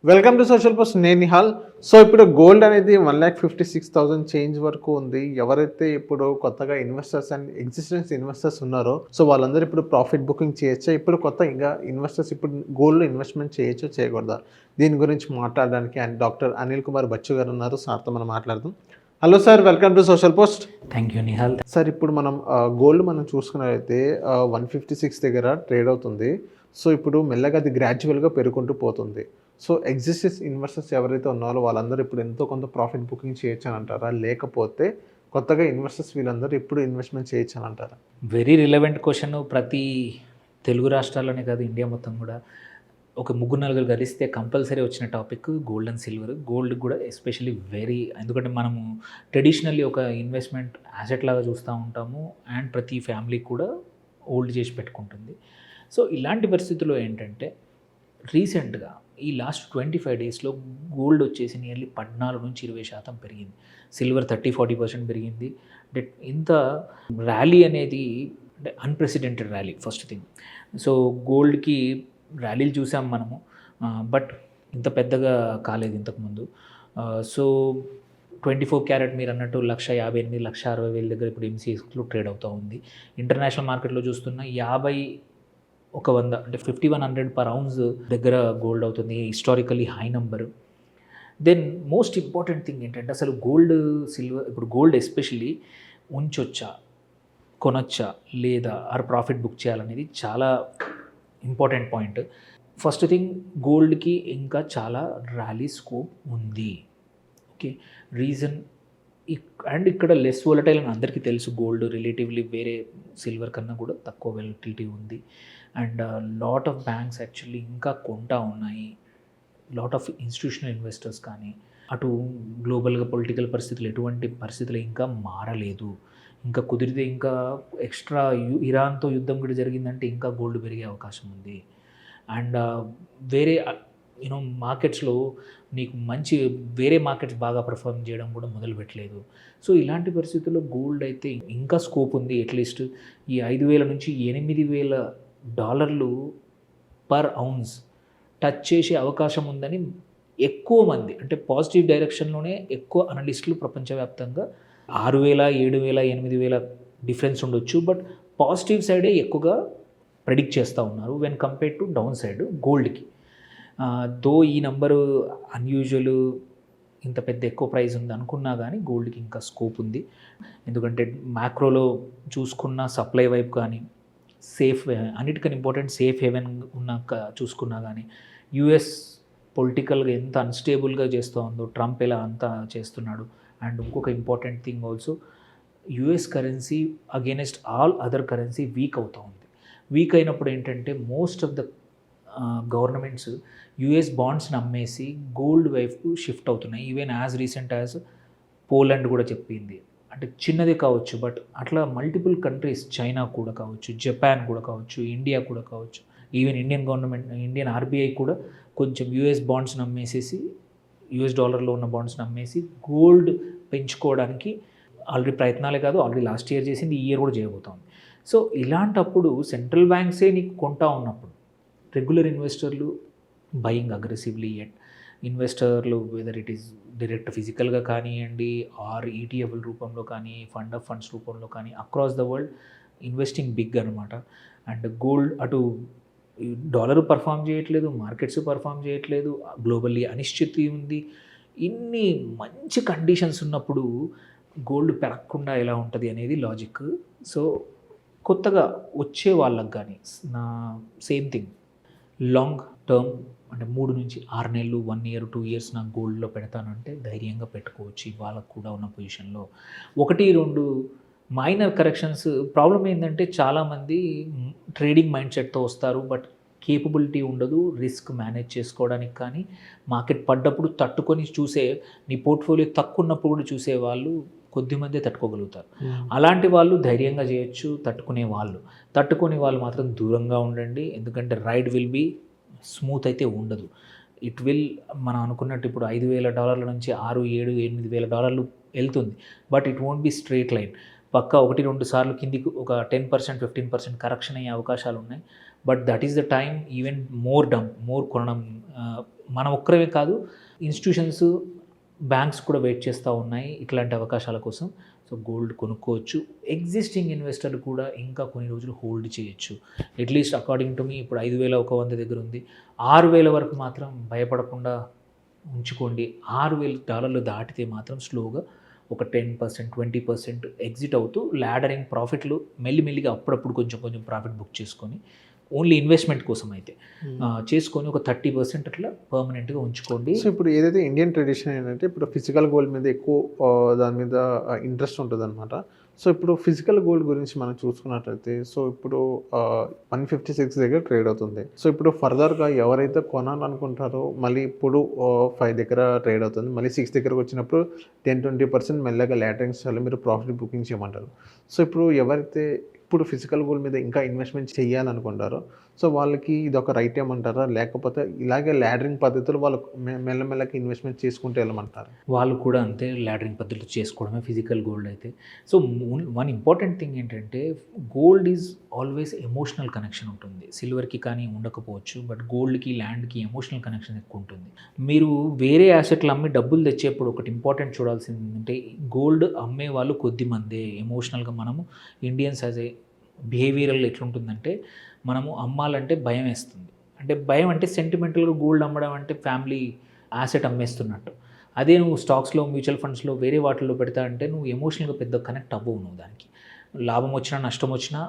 Welcome to social post. నేను Nihal. So ఇప్పుడు gold అనేది 1,56,000 చేంజ్ వరకు ఉంది. ఎవరైతే ఇప్పుడు కొత్తగా ఇన్వెస్టర్స్ అండ్ ఎగ్జిస్టెన్స్ ఇన్వెస్టర్స్ ఉన్నారో సో వాళ్ళందరూ ఇప్పుడు ప్రాఫిట్ బుకింగ్ చేయొచ్చా? ఇప్పుడు కొత్త ఇంకా ఇన్వెస్టర్స్ ఇప్పుడు గోల్డ్లో ఇన్వెస్ట్మెంట్ చేయొచ్చా చేయకూడదా? దీని గురించి మాట్లాడడానికి అండ్ డాక్టర్ అనిల్ కుమార్ బచ్చు గారు ఉన్నారు. సార్తో మనం మాట్లాడదాం. Hello sir, welcome to social post. Thank you Nihal. Sir ఇప్పుడు మనం గోల్డ్ మనం చూసుకున్నట్లయితే 156 దగ్గర ట్రేడ్ అవుతుంది. సో ఇప్పుడు మెల్లగా అది గ్రాడ్యువల్గా పెరుగుకుంటూ పోతుంది. సో ఎగ్జిస్టెన్స్ ఇన్వెస్టర్స్ ఎవరైతే ఉన్నారో వాళ్ళందరూ ఇప్పుడు ఎంతో కొంత ప్రాఫిట్ బుకింగ్ చేయొచ్చు అని అంటారా? లేకపోతే కొత్తగా ఇన్వెస్టర్స్ వీళ్ళందరూ ఇప్పుడు ఇన్వెస్ట్మెంట్ చేయొచ్చు అని అంటారా? Very relevant question. ప్రతి తెలుగు రాష్ట్రాల్లోనే కాదు, ఇండియా మొత్తం కూడా ఒక ముగ్గురు నలుగురు కలిస్తే కంపల్సరీ వచ్చిన topic gold and silver. Gold కూడా ఎస్పెషల్లీ వెరీ, ఎందుకంటే మనము ట్రెడిషనల్లీ ఒక ఇన్వెస్ట్మెంట్ యాసెట్ లాగా చూస్తూ ఉంటాము అండ్ ప్రతి ఫ్యామిలీ కూడా హోల్డ్ చేసి పెట్టుకుంటుంది. సో ఇలాంటి పరిస్థితుల్లో ఏంటంటే రీసెంట్గా ఈ లాస్ట్ 25 డేస్లో గోల్డ్ వచ్చేసి నియర్లీ 14-20% పెరిగింది. సిల్వర్ 30-40% పెరిగింది. అంటే ఇంత ర్యాలీ అనేది అంటే unprecedented rally first thing. So గోల్డ్కి ర్యాలీలు చూసాం మనము, బట్ ఇంత పెద్దగా కాలేదు ఇంతకుముందు. సో 24 క్యారెట్ మీరు అన్నట్టు 1,58,000 1,60,000 దగ్గర ఇప్పుడు ఎంసీఎక్స్లో ట్రేడ్ అవుతూ ఉంది. ఇంటర్నేషనల్ మార్కెట్లో చూస్తున్న 100 అంటే 5,100 పర్ ఔన్స్ దగ్గర గోల్డ్ అవుతుంది, historically high number. Then most important thing ఏంటంటే అసలు గోల్డ్ సిల్వర్, ఇప్పుడు గోల్డ్ ఎస్పెషల్లీ ఉంచొచ్చా, కొనొచ్చా లేదా ఆర్ ప్రాఫిట్ బుక్ చేయాలనేది చాలా ఇంపార్టెంట్ పాయింట్. ఫస్ట్ థింగ్, గోల్డ్కి ఇంకా చాలా ర్యాలీ స్కోప్ ఉంది. ఓకే, రీజన్ అండ్ ఇక్కడ లెస్ వోలటైల్ అని అందరికీ తెలుసు. గోల్డ్ రిలేటివ్లీ వేరే సిల్వర్ కన్నా కూడా తక్కువ వోలటిలిటీ ఉంది. And lot of banks actually ఇంకా కొంటా ఉన్నాయి. లాట్ ఆఫ్ ఇన్స్టిట్యూషనల్ ఇన్వెస్టర్స్ కానీ, అటు గ్లోబల్గా పొలిటికల్ పరిస్థితులు ఎటువంటి పరిస్థితులు ఇంకా మారలేదు. ఇంకా కుదిరితే ఇంకా ఎక్స్ట్రా ఇరాన్తో యుద్ధం కూడా జరిగిందంటే ఇంకా గోల్డ్ పెరిగే అవకాశం ఉంది. అండ్ వేరే మార్కెట్స్లో నీకు మంచి వేరే మార్కెట్స్ బాగా పర్ఫార్మ్ చేయడం కూడా మొదలుపెట్టలేదు. సో ఇలాంటి పరిస్థితుల్లో గోల్డ్ అయితే ఇంకా స్కోప్ ఉంది. అట్లీస్ట్ ఈ 5,000 నుంచి $8,000 పర్ ఔన్స్ టచ్ చేసే అవకాశం ఉందని ఎక్కువ మంది, అంటే పాజిటివ్ డైరెక్షన్లోనే ఎక్కువ అనలిస్టులు ప్రపంచవ్యాప్తంగా 6,000, 7,000, 8,000 డిఫరెన్స్ ఉండొచ్చు, బట్ పాజిటివ్ సైడే ఎక్కువగా ప్రెడిక్ట్ చేస్తూ ఉన్నారు when compare to down side గోల్డ్కి. దో ఈ నెంబరు అన్యూజువల్, ఇంత పెద్ద ఎక్కువ ప్రైస్ ఉంది అనుకున్నా కానీ గోల్డ్కి ఇంకా స్కోప్ ఉంది. ఎందుకంటే మ్యాక్రోలో చూసుకున్న సప్లై వైపు కానీ, సేఫ్ అన్నిటికన్నా ఇంపార్టెంట్ సేఫ్ హెవెన్ ఉన్నాక చూసుకున్నా కానీ, యుఎస్ పొలిటికల్గా ఎంత అన్స్టేబుల్గా చేస్తూ ఉందో, ట్రంప్ ఎలా అంతా చేస్తున్నాడు. అండ్ ఇంకొక important thing also, US currency against all other currency weak అవుతూ ఉంది. వీక్ అయినప్పుడు ఏంటంటే most of the governments US బాండ్స్ని అమ్మేసి గోల్డ్ వైపు షిఫ్ట్ అవుతున్నాయి. Even as recent as Poland కూడా చెప్పింది. అంటే చిన్నది కావచ్చు, బట్ అట్లా మల్టిపుల్ కంట్రీస్, చైనా కూడా కావచ్చు, జపాన్ కూడా కావచ్చు, ఇండియా కూడా కావచ్చు, even Indian government, Indian RBI కూడా కొంచెం యుఎస్ బాండ్స్ని అమ్మేసేసి, యుఎస్ డాలర్లో ఉన్న బాండ్స్ని అమ్మేసి గోల్డ్ పెంచుకోవడానికి ఆల్రెడీ ప్రయత్నాలే కాదు, ఆల్రెడీ లాస్ట్ ఇయర్ చేసింది, ఈ ఇయర్ కూడా చేయబోతోంది. సో ఇలాంటప్పుడు సెంట్రల్ బ్యాంక్సే నీకు కొంటా ఉన్నప్పుడు రెగ్యులర్ ఇన్వెస్టర్లు బయింగ్ అగ్రెసివ్లీ, ఇన్వెస్టర్లు వెదర్ ఇట్ ఈస్ డైరెక్ట్ ఫిజికల్గా కానివ్వండి ఆర్ ఈటీఎఫ్ల రూపంలో కానీ, ఫండ్ ఆఫ్ ఫండ్స్ రూపంలో కానీ, across the world investing big అనమాట. అండ్ గోల్డ్ అటు డాలర్ పర్ఫామ్ చేయట్లేదు, మార్కెట్స్ పర్ఫామ్ చేయట్లేదు, గ్లోబల్లీ అనిశ్చితి ఉంది. ఇన్ని మంచి కండిషన్స్ ఉన్నప్పుడు గోల్డ్ పెరగకుండా ఎలా ఉంటుంది అనేది లాజిక్. సో కొత్తగా వచ్చే వాళ్ళకి కానీ నా సేమ్ థింగ్, లాంగ్ టర్మ్ అంటే 3 నుంచి 6 నెలలు, 1 year, 2 years నాకు గోల్డ్లో పెడతానంటే ధైర్యంగా పెట్టుకోవచ్చు. వాళ్ళకు కూడా ఉన్న పొజిషన్లో 1-2 మైనర్ కరెక్షన్స్. ప్రాబ్లం ఏంటంటే చాలామంది ట్రేడింగ్ మైండ్ సెట్తో వస్తారు, బట్ కేపబిలిటీ ఉండదు రిస్క్ మేనేజ్ చేసుకోవడానికి. కానీ మార్కెట్ పడ్డప్పుడు తట్టుకొని చూసే, నీ పోర్ట్ఫోలియో తక్కువ ఉన్నప్పుడు కూడా చూసే వాళ్ళు కొద్దిమందే తట్టుకోగలుగుతారు. అలాంటి వాళ్ళు ధైర్యంగా చేయొచ్చు. తట్టుకునే వాళ్ళు మాత్రం దూరంగా ఉండండి. ఎందుకంటే రైడ్ విల్ బీ స్మూత్ అయితే ఉండదు. ఇట్ విల్, మనం అనుకున్నట్టు ఇప్పుడు $5,000 నుంచి $6,000, $7,000, $8,000 వెళ్తుంది, but it won't be straight line. పక్కా 1-2 సార్లు కిందికి ఒక 10% 15% కరెక్షన్ అయ్యే అవకాశాలు ఉన్నాయి. But that is the time even more కొనడం మనం ఒక్కరమే కాదు, ఇన్స్టిట్యూషన్స్, బ్యాంక్స్ కూడా వెయిట్ చేస్తూ ఉన్నాయి ఇట్లాంటి అవకాశాల కోసం. సో గోల్డ్ కొనుక్కోవచ్చు. ఎగ్జిస్టింగ్ ఇన్వెస్టర్లు కూడా ఇంకా కొన్ని రోజులు హోల్డ్ చేయొచ్చు. అట్లీస్ట్ అకార్డింగ్ టు మీ ఇప్పుడు 5,100 దగ్గర ఉంది. 6,000 వరకు మాత్రం భయపడకుండా ఉంచుకోండి. $6,000 దాటితే మాత్రం స్లోగా ఒక 10% 20% ఎగ్జిట్ అవుతూ ల్యాడరింగ్ ప్రాఫిట్లు మెల్లిమెల్లిగా అప్పుడప్పుడు కొంచెం ప్రాఫిట్ బుక్ చేసుకొని ఓన్లీ ఇన్వెస్ట్మెంట్ కోసం అయితే చేసుకొని ఒక 30% అట్లా పర్మనెంట్గా ఉంచుకోండి. సో ఇప్పుడు ఏదైతే ఇండియన్ ట్రెడిషన్ ఏంటంటే ఇప్పుడు ఫిజికల్ గోల్డ్ మీద ఎక్కువ దాని మీద ఇంట్రెస్ట్ ఉంటుంది అనమాట. సో ఇప్పుడు ఫిజికల్ గోల్డ్ గురించి మనం చూసుకున్నట్లయితే సో ఇప్పుడు 156 దగ్గర ట్రేడ్ అవుతుంది. సో ఇప్పుడు ఫర్దర్గా ఎవరైతే కొనాలనుకుంటారో మళ్ళీ ఇప్పుడు 5 దగ్గర ట్రేడ్ అవుతుంది, మళ్ళీ 6 దగ్గరకు వచ్చినప్పుడు 10-20% మెల్లగా లాటరింగ్స్ వల్ల మీరు ప్రాఫిట్ బుకింగ్ చేయమంటారు. సో ఇప్పుడు ఎవరైతే ఇప్పుడు ఫిజికల్ గోల్డ్ మీద ఇంకా ఇన్వెస్ట్మెంట్ చేయాలనుకుంటారో సో వాళ్ళకి ఇది ఒక రైట్ ఏమంటారా, లేకపోతే ఇలాగే ల్యాడరింగ్ పద్ధతులు వాళ్ళు మెల్లమెల్లకి ఇన్వెస్ట్మెంట్ చేసుకుంటూ వెళ్ళమంటారు? వాళ్ళు కూడా అంతే ల్యాడరింగ్ పద్ధతిలో చేసుకోవడమే ఫిజికల్ గోల్డ్ అయితే. సో వన్ ఇంపార్టెంట్ థింగ్ ఏంటంటే gold is always emotional connection ఉంటుంది. సిల్వర్కి కానీ ఉండకపోవచ్చు, బట్ గోల్డ్కి ల్యాండ్కి ఎమోషనల్ కనెక్షన్ ఎక్కువ ఉంటుంది. మీరు వేరే యాసెట్లు అమ్మి డబ్బులు తెచ్చేప్పుడు ఒకటి ఇంపార్టెంట్ చూడాల్సింది ఏంటంటే గోల్డ్ అమ్మే వాళ్ళు కొద్దిమందే. ఎమోషనల్గా మనము ఇండియన్స్ యాజ్ ఏ బిహేవియరల్ ఎట్లుంటుందంటే మనము అమ్మాలంటే భయం వేస్తుంది. అంటే భయం అంటే సెంటిమెంటల్గా గోల్డ్ అమ్మడం అంటే ఫ్యామిలీ యాసెట్ అమ్మేస్తున్నట్టు. అదే నువ్వు స్టాక్స్లో, మ్యూచువల్ ఫండ్స్లో, వేరే వాటిల్లో పెడతా అంటే నువ్వు ఎమోషనల్గా పెద్ద కనెక్ట్ అవ్వవు. నువ్వు దానికి లాభం వచ్చినా నష్టం వచ్చినా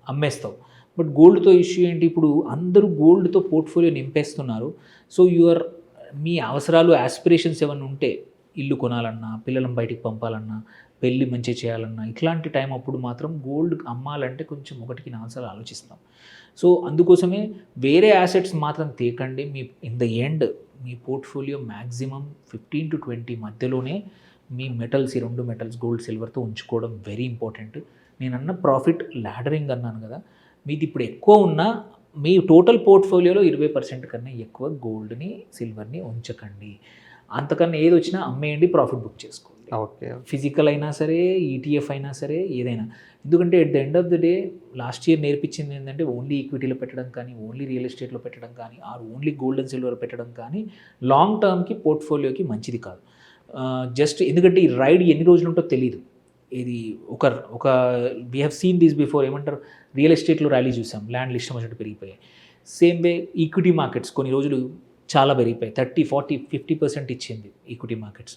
అమ్మేస్తావు. బట్ గోల్డ్తో ఇష్యూ ఏంటి, ఇప్పుడు అందరూ గోల్డ్తో పోర్ట్ఫోలియో నింపేస్తున్నారు. సో మీ అవసరాలు, యాస్పిరేషన్స్ ఏమైనా ఉంటే ఇల్లు కొనాలన్నా, పిల్లలను బయటికి పంపాలన్నా, పెళ్ళి మంచిగా చేయాలన్నా ఇట్లాంటి టైం అప్పుడు మాత్రం గోల్డ్ అమ్మాలంటే కొంచెం 1-4 సార్లు ఆలోచిస్తాం. సో అందుకోసమే వేరే యాసెట్స్ మాత్రం తేకండి. ఇన్ ద ఎండ్ మీ పోర్ట్ఫోలియో మ్యాక్సిమం 15-20 మధ్యలోనే మీ మెటల్స్, ఈ 2 మెటల్స్ గోల్డ్ సిల్వర్తో ఉంచుకోవడం వెరీ ఇంపార్టెంట్. నేను అన్న ప్రాఫిట్ ల్యాడరింగ్ అన్నాను కదా, మీది ఇప్పుడు ఎక్కువ ఉన్నా మీ టోటల్ పోర్ట్ఫోలియోలో 20% కన్నా ఎక్కువ గోల్డ్ని, సిల్వర్ని ఉంచకండి. అంతకన్నా ఏది వచ్చినా అమ్మేయండి, ప్రాఫిట్ బుక్ చేసుకోండి. ఓకే, ఫిజికల్ అయినా సరే, ఈటీఎఫ్ అయినా సరే, ఏదైనా. ఎందుకంటే at the end of the day last year నేర్పించింది ఏంటంటే ఓన్లీ ఈక్విటీలో పెట్టడం కానీ, ఓన్లీ రియల్ ఎస్టేట్లో పెట్టడం కానీ, or only gold and silver పెట్టడం కానీ లాంగ్ టర్మ్కి పోర్ట్ఫోలియోకి మంచిది కాదు. జస్ట్ ఎందుకంటే ఈ రైడ్ ఎన్ని రోజులు ఉంటో తెలియదు. ఇది ఒక we have seen this before. ఏమంటారు, రియల్ ఎస్టేట్లో ర్యాలీ చూసాం, ల్యాండ్లు ఇష్టం వచ్చినట్టు పెరిగిపోయాయి. సేమ్ వే ఈక్విటీ మార్కెట్స్ కొన్ని రోజులు చాలా పెరిగిపోయాయి. 30-40-50% ఇచ్చింది ఈక్విటీ మార్కెట్స్.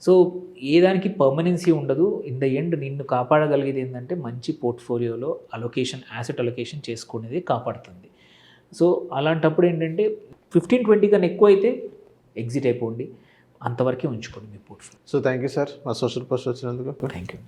సో ఏ దానికి పర్మనెన్సీ ఉండదు. ఇన్ ద ఎండ్ నిన్ను కాపాడగలిగేది ఏంటంటే మంచి పోర్ట్ఫోలియోలో యాసెట్ అలొకేషన్ చేసుకునేది కాపాడుతుంది. సో అలాంటప్పుడు ఏంటంటే 15-20 కన్నా ఎక్కువ అయితే ఎగ్జిట్ అయిపోండి, అంతవరకే ఉంచుకోండి మీ portfolio. So thank you sir మా సోషల్ పోస్ట్ వచ్చినందుకు. Thank you.